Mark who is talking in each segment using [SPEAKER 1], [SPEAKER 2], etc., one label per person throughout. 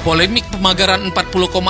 [SPEAKER 1] Polemik pemagaran 40,08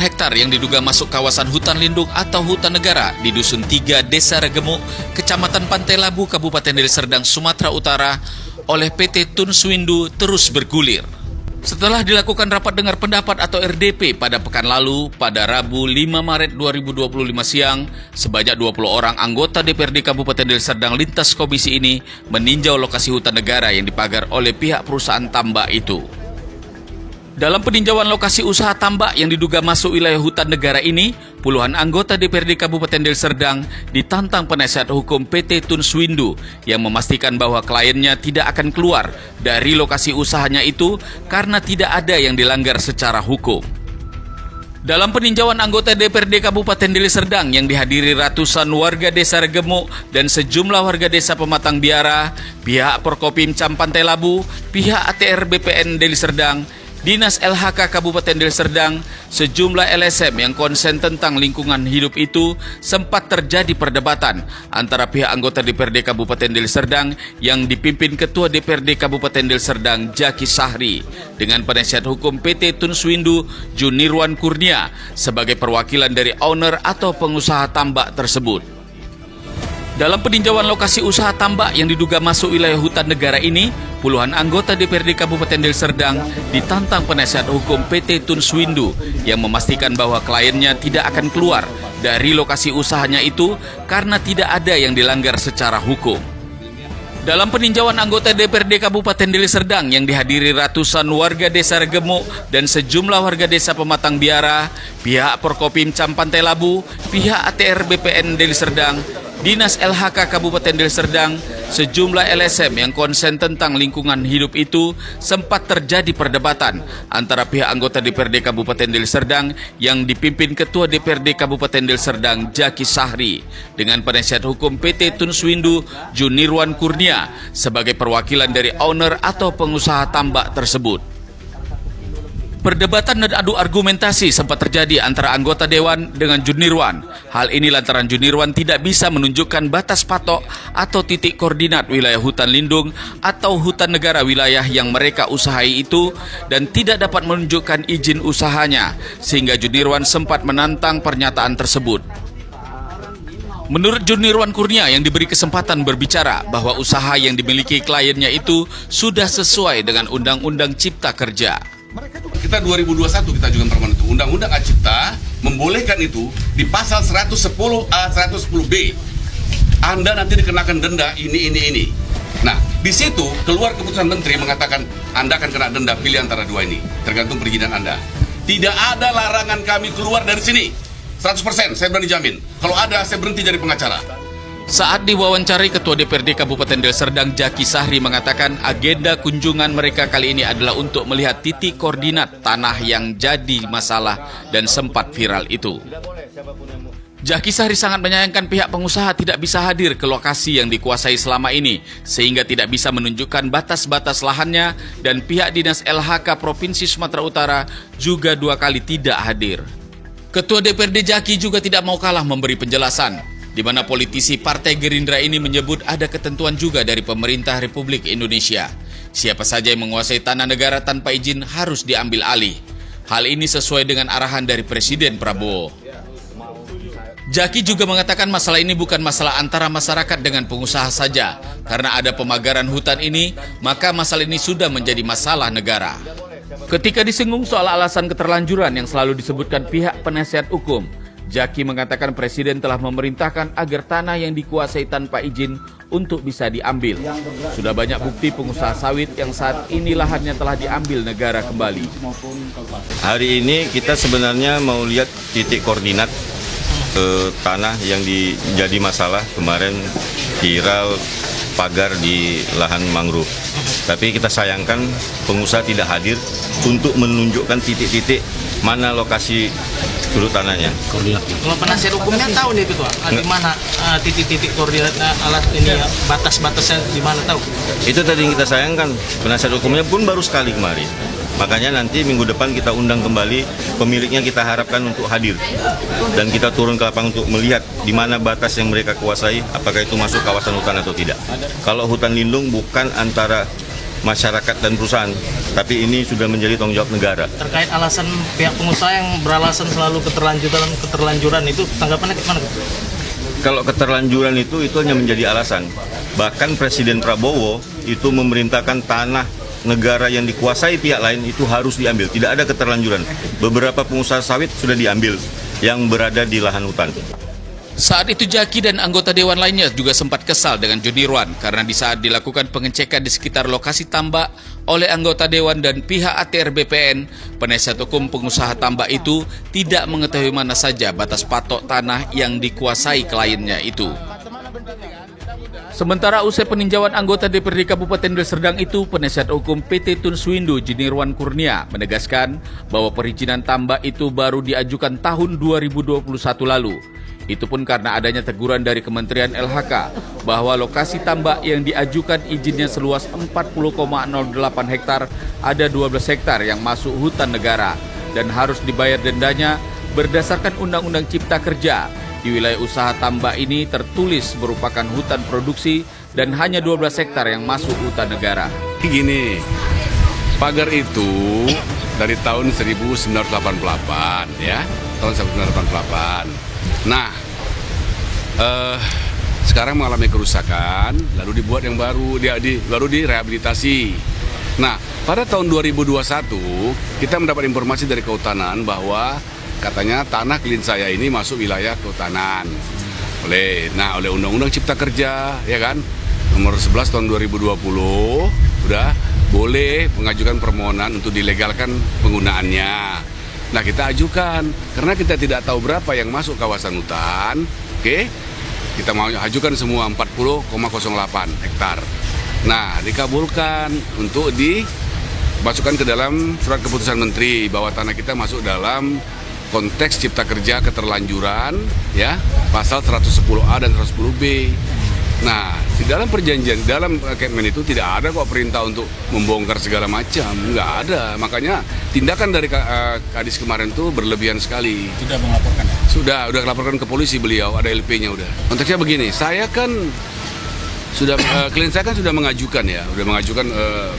[SPEAKER 1] hektar yang diduga masuk kawasan hutan lindung atau hutan negara di Dusun 3, Desa Regemuk, Kecamatan Pantai Labu, Kabupaten Deli Serdang, Sumatera Utara oleh PT Tun Swindu terus bergulir. Setelah dilakukan rapat dengar pendapat atau RDP pada pekan lalu, pada Rabu 5 Maret 2025 siang, sebanyak 20 orang anggota DPRD Kabupaten Deli Serdang lintas komisi ini meninjau lokasi hutan negara yang dipagar oleh pihak perusahaan tambak itu. Dalam peninjauan lokasi usaha tambak yang diduga masuk wilayah hutan negara ini, puluhan anggota DPRD Kabupaten Deli Serdang ditantang penasihat hukum PT Tun Swindu yang memastikan bahwa kliennya tidak akan keluar dari lokasi usahanya itu karena tidak ada yang dilanggar secara hukum. Dalam peninjauan anggota DPRD Kabupaten Deli Serdang yang dihadiri ratusan warga Desa Regemuk dan sejumlah warga Desa Pematang Biara, pihak Porkopim Cam Pantai Labu, pihak ATR BPN Deli Serdang, Dinas LHK Kabupaten Deli Serdang, sejumlah LSM yang konsen tentang lingkungan hidup itu sempat terjadi perdebatan antara pihak anggota DPRD Kabupaten Deli Serdang yang dipimpin Ketua DPRD Kabupaten Deli Serdang Jaki Sahri dengan penasihat hukum PT Tun Swindu Junirwan Kurnia sebagai perwakilan dari owner atau pengusaha tambak tersebut. Dalam peninjauan lokasi usaha tambak yang diduga masuk wilayah hutan negara ini, puluhan anggota DPRD Kabupaten Deli Serdang ditantang penasihat hukum PT Tun Swindu yang memastikan bahwa kliennya tidak akan keluar dari lokasi usahanya itu karena tidak ada yang dilanggar secara hukum. Dalam peninjauan anggota DPRD Kabupaten Deli Serdang yang dihadiri ratusan warga Desa Regemuk dan sejumlah warga Desa Pematang Biara, pihak Porkopim Cam Pantai Labu, pihak ATR BPN Deli Serdang, Dinas LHK Kabupaten Deli Serdang, sejumlah LSM yang konsen tentang lingkungan hidup itu sempat terjadi perdebatan antara pihak anggota DPRD Kabupaten Deli Serdang yang dipimpin Ketua DPRD Kabupaten Deli Serdang Jaki Sahri dengan penasihat hukum PT Tun Swindu Junirwan Kurnia sebagai perwakilan dari owner atau pengusaha tambak tersebut. Perdebatan dan adu argumentasi sempat terjadi antara anggota Dewan dengan Junirwan. Hal ini lantaran Junirwan tidak bisa menunjukkan batas patok atau titik koordinat wilayah hutan lindung atau hutan negara wilayah yang mereka usahai itu dan tidak dapat menunjukkan izin usahanya, sehingga Junirwan sempat menantang pernyataan tersebut. Menurut Junirwan Kurnia yang diberi kesempatan berbicara bahwa usaha yang dimiliki kliennya itu sudah sesuai dengan Undang-Undang Cipta Kerja.
[SPEAKER 2] Kita 2021 kita ajukan permohonan itu. Undang-Undang Cipta membolehkan itu di pasal 110A, 110B. Anda nanti dikenakan denda ini. Nah, di situ keluar keputusan menteri mengatakan Anda akan kena denda, pilih antara dua ini, tergantung perizinan Anda. Tidak ada larangan kami keluar dari sini. 100% saya berani jamin. Kalau ada, saya berhenti jadi pengacara.
[SPEAKER 1] Saat diwawancari Ketua DPRD Kabupaten Deli Serdang Jaki Sahri mengatakan agenda kunjungan mereka kali ini adalah untuk melihat titik koordinat tanah yang jadi masalah dan sempat viral itu. Jaki Sahri sangat menyayangkan pihak pengusaha tidak bisa hadir ke lokasi yang dikuasai selama ini sehingga tidak bisa menunjukkan batas-batas lahannya dan pihak Dinas LHK Provinsi Sumatera Utara juga 2 kali tidak hadir. Ketua DPRD Jaki juga tidak mau kalah memberi penjelasan, di mana politisi Partai Gerindra ini menyebut ada ketentuan juga dari pemerintah Republik Indonesia. Siapa saja yang menguasai tanah negara tanpa izin harus diambil alih. Hal ini sesuai dengan arahan dari Presiden Prabowo. Jaki juga mengatakan masalah ini bukan masalah antara masyarakat dengan pengusaha saja. Karena ada pemagaran hutan ini, maka masalah ini sudah menjadi masalah negara. Ketika disinggung soal alasan keterlanjuran yang selalu disebutkan pihak penasihat hukum, Jaki mengatakan Presiden telah memerintahkan agar tanah yang dikuasai tanpa izin untuk bisa diambil. Sudah banyak bukti pengusaha sawit yang saat ini lahannya telah diambil negara kembali.
[SPEAKER 3] Hari ini kita sebenarnya mau lihat titik koordinat tanah yang jadi masalah kemarin viral pagar di lahan mangrove. Tapi kita sayangkan pengusaha tidak hadir untuk menunjukkan titik-titik mana lokasi sudut tanahnya. Koordinat.
[SPEAKER 4] Kalau penasihat hukumnya tahu nih Ketua, di mana titik-titik koordinat alat ini, batas-batasnya di mana tahu?
[SPEAKER 3] Itu tadi yang kita sayangkan. Penasihat hukumnya pun baru sekali kemarin. Makanya nanti minggu depan kita undang kembali pemiliknya, kita harapkan untuk hadir dan kita turun ke lapangan untuk melihat di mana batas yang mereka kuasai, apakah itu masuk kawasan hutan atau tidak. Kalau hutan lindung bukan antara masyarakat dan perusahaan, tapi ini sudah menjadi tanggung jawab negara.
[SPEAKER 4] Terkait alasan pihak pengusaha yang beralasan selalu keterlanjuran itu tanggapannya gimana?
[SPEAKER 3] Kalau keterlanjuran itu hanya menjadi alasan. Bahkan Presiden Prabowo itu memerintahkan tanah negara yang dikuasai pihak lain itu harus diambil. Tidak ada keterlanjuran. Beberapa pengusaha sawit sudah diambil yang berada di lahan hutan.
[SPEAKER 1] Saat itu Jaki dan anggota dewan lainnya juga sempat kesal dengan Juniruan karena di saat dilakukan pengecekan di sekitar lokasi tambak oleh anggota dewan dan pihak ATR BPN, penasihat hukum pengusaha tambak itu tidak mengetahui mana saja batas patok tanah yang dikuasai kliennya itu. Sementara usai peninjauan anggota DPRD Kabupaten Deli Serdang itu, penasihat hukum PT Tun Swindo Juniruan Kurnia menegaskan bahwa perizinan tambak itu baru diajukan tahun 2021 lalu. Itu pun karena adanya teguran dari Kementerian LHK bahwa lokasi tambak yang diajukan izinnya seluas 40,08 hektar ada 12 hektar yang masuk hutan negara dan harus dibayar dendanya berdasarkan Undang-Undang Cipta Kerja. Di wilayah usaha tambak ini tertulis merupakan hutan produksi dan hanya 12 hektar yang masuk hutan negara.
[SPEAKER 2] Gini, pagar itu dari tahun 1988 ya, tahun 1988. Nah, sekarang mengalami kerusakan, lalu dibuat yang baru, baru direhabilitasi. Nah, pada tahun 2021 kita mendapat informasi dari kehutanan bahwa katanya tanah klien saya ini masuk wilayah kehutanan. Oleh Undang-Undang Cipta Kerja, ya kan, nomor 11 tahun 2020 udah boleh mengajukan permohonan untuk dilegalkan penggunaannya. Nah, kita ajukan karena kita tidak tahu berapa yang masuk kawasan hutan. Oke, kita mau ajukan semua 40,08 hektar. Nah, dikabulkan untuk dimasukkan ke dalam surat keputusan menteri bahwa tanah kita masuk dalam konteks Cipta Kerja keterlanjuran, ya, pasal 110A dan 110B. Nah, di dalam perjanjian, dalam Kepmen itu tidak ada kok perintah untuk membongkar segala macam, nggak ada. Makanya tindakan dari Kadis kemarin itu berlebihan sekali.
[SPEAKER 4] Sudah melaporkan?
[SPEAKER 2] Udah laporkan ke polisi beliau, ada LP-nya udah. Konteksnya begini, saya kan sudah klien saya kan sudah mengajukan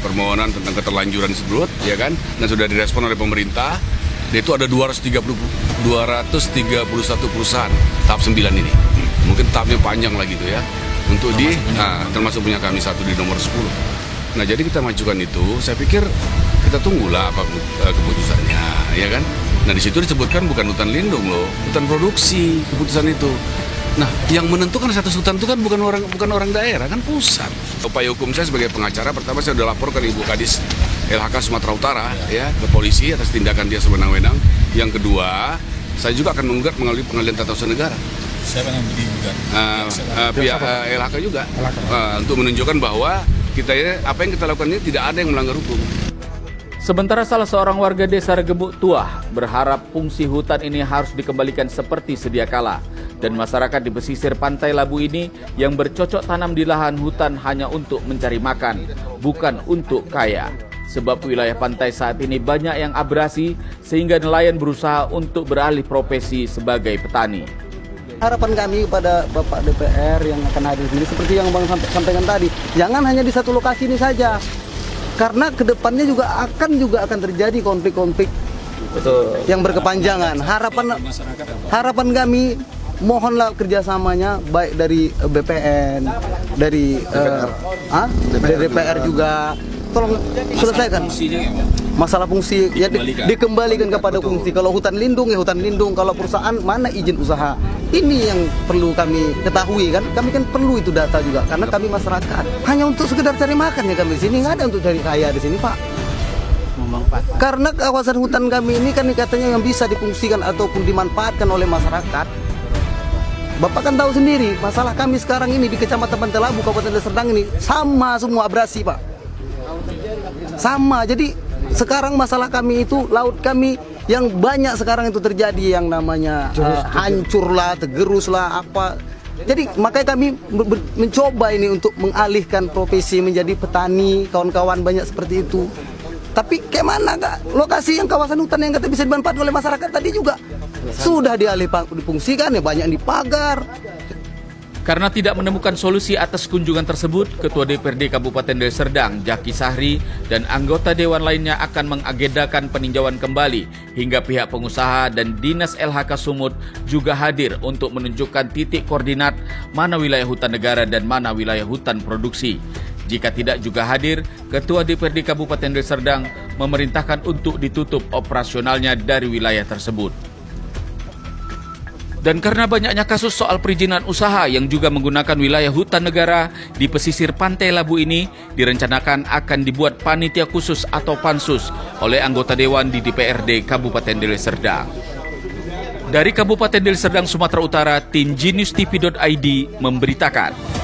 [SPEAKER 2] permohonan tentang keterlanjuran tersebut, ya kan, dan sudah direspon oleh pemerintah. Itu ada 231 perusahaan tahap 9 ini. Mungkin tahapnya panjang lagi gitu ya. Untuk termasuk punya kami satu di nomor 10. Nah, jadi kita majukan itu, saya pikir kita tunggulah apa keputusannya, ya kan? Nah, di situ disebutkan bukan hutan lindung loh, hutan produksi keputusan itu. Nah, yang menentukan status hutan itu kan bukan orang daerah, kan pusat. Upaya hukum saya sebagai pengacara, pertama saya sudah laporkan Ibu Kadis LHK Sumatera Utara ya ke polisi atas tindakan dia sewenang-wenang. Yang kedua, saya juga akan menggugat melalui Pengadilan Tata Usaha Negara.
[SPEAKER 4] Siapa yang digugat?
[SPEAKER 2] Pihak LHK juga untuk menunjukkan bahwa apa yang kita lakukan ini tidak ada yang melanggar hukum.
[SPEAKER 1] Sementara salah seorang warga desa Regemuk Tuah berharap fungsi hutan ini harus dikembalikan seperti sedia kala. Dan masyarakat di pesisir Pantai Labu ini yang bercocok tanam di lahan hutan hanya untuk mencari makan, bukan untuk kaya. Sebab wilayah pantai saat ini banyak yang abrasi sehingga nelayan berusaha untuk beralih profesi sebagai petani.
[SPEAKER 5] Harapan kami kepada Bapak DPR yang akan hadir ini seperti yang Bang sampaikan tadi, jangan hanya di satu lokasi ini saja. Karena kedepannya juga akan terjadi konflik-konflik yang berkepanjangan. Harapan kami mohonlah kerjasamanya baik dari BPN, dari DPR juga. Tolong selesaikan masalah fungsi ya, dikembalikan kepada fungsi. Kalau hutan lindung ya hutan lindung, kalau perusahaan mana izin usaha. Ini yang perlu kami ketahui kan. Kami kan perlu itu data juga karena kami masyarakat hanya untuk sekedar cari makan ya kami di sini, nggak ada untuk cari kaya di sini, Pak. Karena kawasan hutan kami ini kan katanya yang bisa difungsikan ataupun dimanfaatkan oleh masyarakat. Bapak kan tahu sendiri masalah kami sekarang ini di Kecamatan Pantai Labu Kabupaten Deli Serdang ini sama semua abrasi, Pak. Sama, jadi sekarang masalah kami itu laut kami yang banyak sekarang itu terjadi yang namanya hancurlah, tergeruslah apa. Jadi makanya kami mencoba ini untuk mengalihkan profesi menjadi petani, kawan-kawan banyak seperti itu. Tapi kayak mana Kak? Lokasi yang kawasan hutan yang kata bisa dimanfaatkan oleh masyarakat tadi juga sudah difungsikan ya, banyak yang dipagar.
[SPEAKER 1] Karena tidak menemukan solusi atas kunjungan tersebut, Ketua DPRD Kabupaten Deli Serdang, Jaki Sahri, dan anggota Dewan lainnya akan mengagendakan peninjauan kembali hingga pihak pengusaha dan Dinas LHK Sumut juga hadir untuk menunjukkan titik koordinat mana wilayah hutan negara dan mana wilayah hutan produksi. Jika tidak juga hadir, Ketua DPRD Kabupaten Deli Serdang memerintahkan untuk ditutup operasionalnya dari wilayah tersebut. Dan karena banyaknya kasus soal perizinan usaha yang juga menggunakan wilayah hutan negara di pesisir Pantai Labu ini, direncanakan akan dibuat panitia khusus atau pansus oleh anggota Dewan di DPRD Kabupaten Deli Serdang. Dari Kabupaten Deli Serdang, Sumatera Utara, tim GenewsTV.id memberitakan.